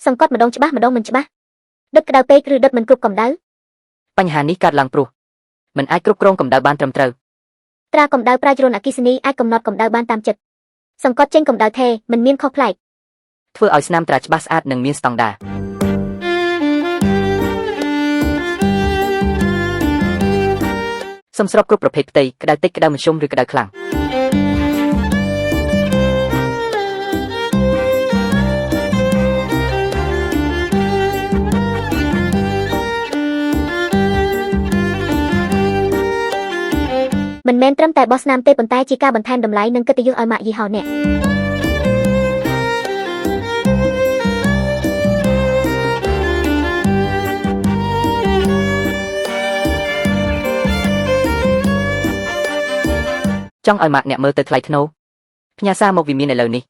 សង្កត់ម្ដងច្បាស់ម្ដងមិនច្បាស់ដុតក្តៅពេកឬដុតមិនគ្រប់កម្ដៅបញ្ហានេះកើតឡើងព្រោះមិនអាចគ្រប់គ្រងកម្ដៅបានត្រឹមត្រូវត្រាកម្ដៅប្រាជ្រុនអគ្គិសនីអាចកំណត់កម្ដៅបានតាមចិត្តសង្កត់ចេញកម្ដៅថេរមិនមានខុសប្លែកធ្វើឲ្យស្នាមត្រាច្បាស់ស្អាតនិងមានស្តង់ដារសំស្របគ្រប់ប្រភេទផ្ទៃក្តៅតិចក្តៅមធ្យមឬក្តៅខ្លាំងមិនមែនត្រឹមតែបោះស្នាមទេប៉ុន្តែជាការបន្ថែមតម្លៃនិងកិត្តិយសឲ្យម៉ាកយីហោអ្នកចង់ឲ្យម៉ាកអ្នកមើលទៅថ្លៃថ្នូរផ្ញើសារមកវិមានឥឡូវនេះ